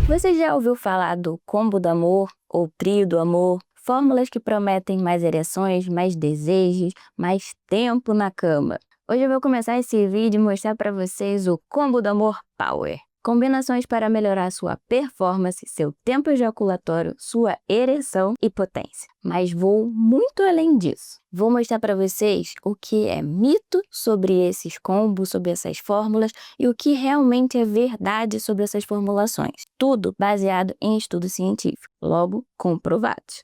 Você já ouviu falar do combo do amor ou trio do amor? Fórmulas que prometem mais ereções, mais desejos, mais tempo na cama. Hoje eu vou começar esse vídeo e mostrar para vocês o combo do amor Power. Combinações para melhorar sua performance, seu tempo ejaculatório, sua ereção e potência. Mas vou muito além disso. Vou mostrar para vocês o que é mito sobre esses combos, sobre essas fórmulas e o que realmente é verdade sobre essas formulações. Tudo baseado em estudos científicos, logo comprovados.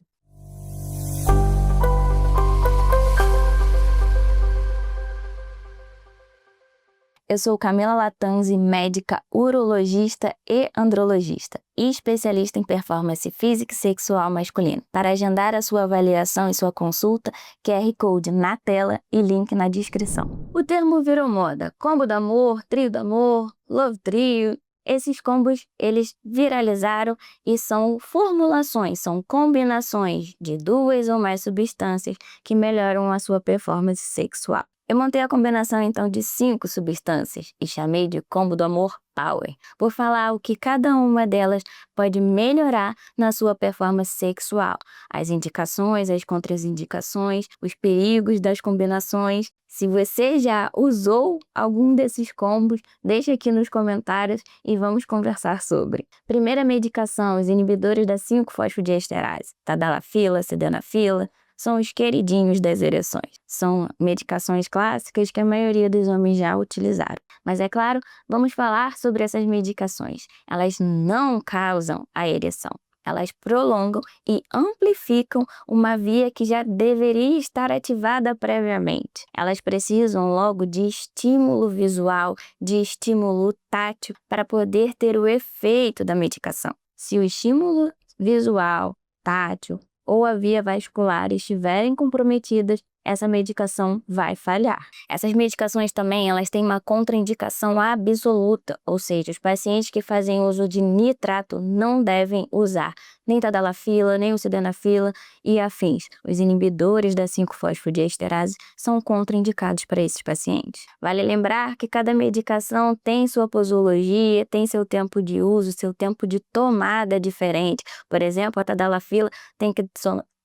Eu sou Camila Latanzi, médica urologista e andrologista, e especialista em performance física e sexual masculino. Para agendar a sua avaliação e sua consulta, QR Code na tela e link na descrição. O termo virou moda, combo do amor, trio do amor, love trio. Esses combos, eles viralizaram e são formulações, são combinações de duas ou mais substâncias que melhoram a sua performance sexual. Eu montei a combinação então de 5 substâncias e chamei de combo do amor Power, por falar o que cada uma delas pode melhorar na sua performance sexual, as indicações, as contraindicações, os perigos das combinações. Se você já usou algum desses combos, deixa aqui nos comentários e vamos conversar sobre. Primeira medicação, os inibidores da 5-fosfodiesterase, tadalafila, sildenafila, são os queridinhos das ereções. São medicações clássicas que a maioria dos homens já utilizaram. Mas é claro, vamos falar sobre essas medicações. Elas não causam a ereção. Elas prolongam e amplificam uma via que já deveria estar ativada previamente. Elas precisam logo de estímulo visual, de estímulo tátil para poder ter o efeito da medicação. Se o estímulo visual, tátil ou a via vascular estiverem comprometidas, essa medicação vai falhar. Essas medicações também, elas têm uma contraindicação absoluta, ou seja, os pacientes que fazem uso de nitrato não devem usar nem tadalafila, nem o sildenafila e afins. Os inibidores da 5-fosfodiesterase são contraindicados para esses pacientes. Vale lembrar que cada medicação tem sua posologia, tem seu tempo de uso, seu tempo de tomada diferente. Por exemplo, a tadalafila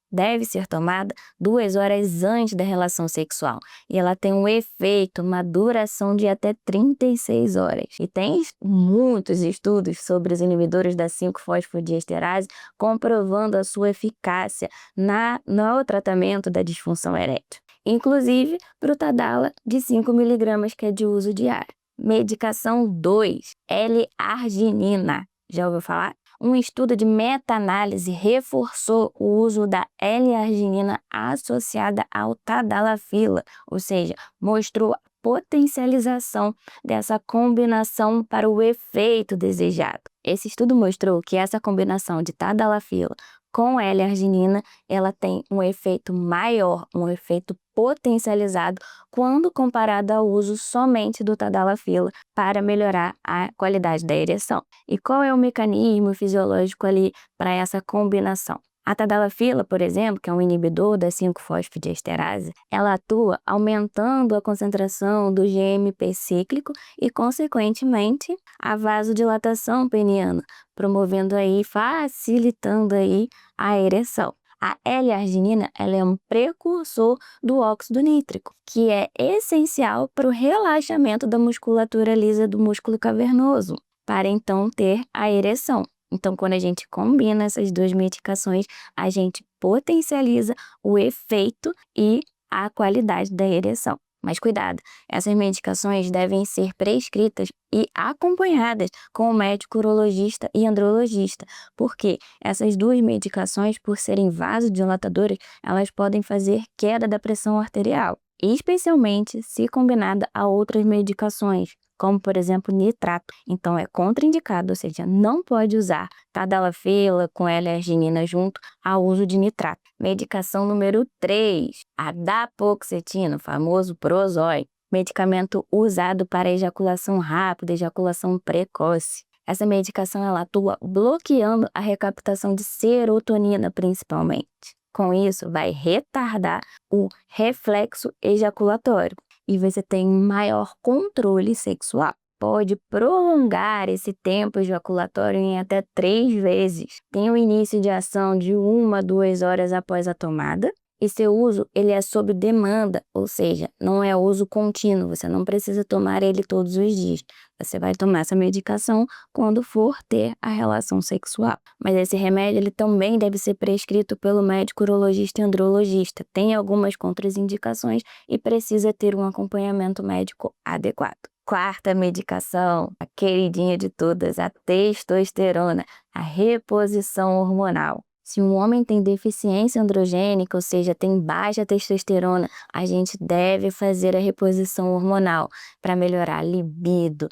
deve ser tomada 2 horas antes da relação sexual. E ela tem um efeito, uma duração de até 36 horas. E tem muitos estudos sobre os inibidores da 5-fosfodiesterase comprovando a sua eficácia no tratamento da disfunção erétil. Inclusive para o Tadala de 5 mg, que é de uso diário. Medicação 2, L-arginina. Já ouviu falar? Um estudo de meta-análise reforçou o uso da L-arginina associada ao tadalafila, ou seja, mostrou a potencialização dessa combinação para o efeito desejado. Esse estudo mostrou que essa combinação de tadalafila com L-arginina, ela tem um efeito maior, um efeito potencializado quando comparado ao uso somente do tadalafila para melhorar a qualidade da ereção. E qual é o mecanismo fisiológico ali para essa combinação? A tadalafila, por exemplo, que é um inibidor da 5-fosfodiesterase, ela atua aumentando a concentração do GMP cíclico e, consequentemente, a vasodilatação peniana, promovendo aí, facilitando aí a ereção. A L-arginina, ela é um precursor do óxido nítrico, que é essencial para o relaxamento da musculatura lisa do músculo cavernoso, para então ter a ereção. Então, quando a gente combina essas duas medicações, a gente potencializa o efeito e a qualidade da ereção. Mas cuidado, essas medicações devem ser prescritas e acompanhadas com o médico urologista e andrologista, porque essas duas medicações, por serem vasodilatadoras, elas podem fazer queda da pressão arterial, especialmente se combinada a outras medicações, como por exemplo nitrato. Então é contraindicado, ou seja, não pode usar tadalafila com L-arginina junto ao uso de nitrato. Medicação número 3, a dapaoxetina, o famoso Prozoi, medicamento usado para ejaculação rápida, ejaculação precoce. Essa medicação ela atua bloqueando a recaptação de serotonina principalmente. Com isso, vai retardar o reflexo ejaculatório e você tem maior controle sexual. pode prolongar esse tempo ejaculatório em até 3 vezes. Tem o início de ação de 1 a 2 horas após a tomada, e seu uso ele é sob demanda, ou seja, não é uso contínuo, você não precisa tomar ele todos os dias. Você vai tomar essa medicação quando for ter a relação sexual. Mas esse remédio ele também deve ser prescrito pelo médico urologista e andrologista. Tem algumas contraindicações e precisa ter um acompanhamento médico adequado. Quarta medicação, a queridinha de todas, a testosterona, a reposição hormonal. Se um homem tem deficiência androgênica, ou seja, tem baixa testosterona, a gente deve fazer a reposição hormonal para melhorar a libido,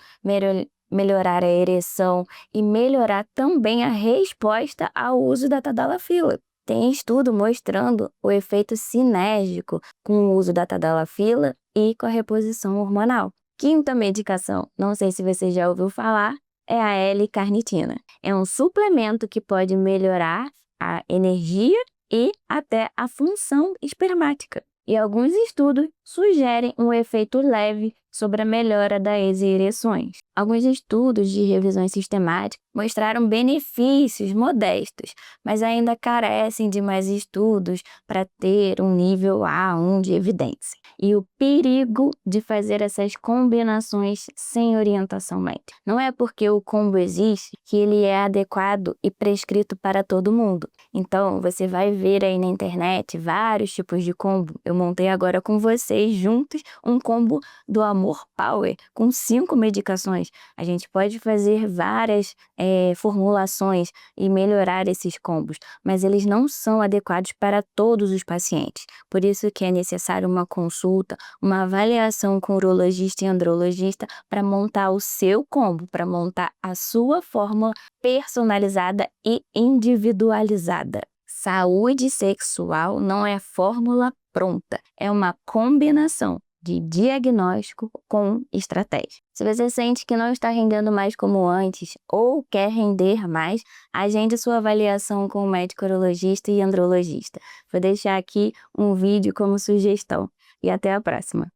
melhorar a ereção e melhorar também a resposta ao uso da tadalafila. Tem estudo mostrando o efeito sinérgico com o uso da tadalafila e com a reposição hormonal. Quinta medicação, não sei se você já ouviu falar, é a L-carnitina. É um suplemento que pode melhorar a energia e até a função espermática. E alguns estudos sugerem um efeito leve sobre a melhora das ereções. Alguns estudos de revisões sistemáticas mostraram benefícios modestos, mas ainda carecem de mais estudos para ter um nível A1 de evidência. E o perigo de fazer essas combinações sem orientação médica. Não é porque o combo existe que ele é adequado e prescrito para todo mundo. Então, você vai ver aí na internet vários tipos de combo. Eu montei agora com vocês juntos um combo do Amor Power com 5 medicações. A gente pode fazer várias formulações e melhorar esses combos, mas eles não são adequados para todos os pacientes. Por isso que é necessário uma consulta, uma avaliação com urologista e andrologista para montar o seu combo, para montar a sua fórmula personalizada e individualizada. Saúde sexual não é fórmula pronta, é uma combinação de diagnóstico com estratégia. Se você sente que não está rendendo mais como antes ou quer render mais, agende sua avaliação com o médico urologista e andrologista. Vou deixar aqui um vídeo como sugestão. E até a próxima!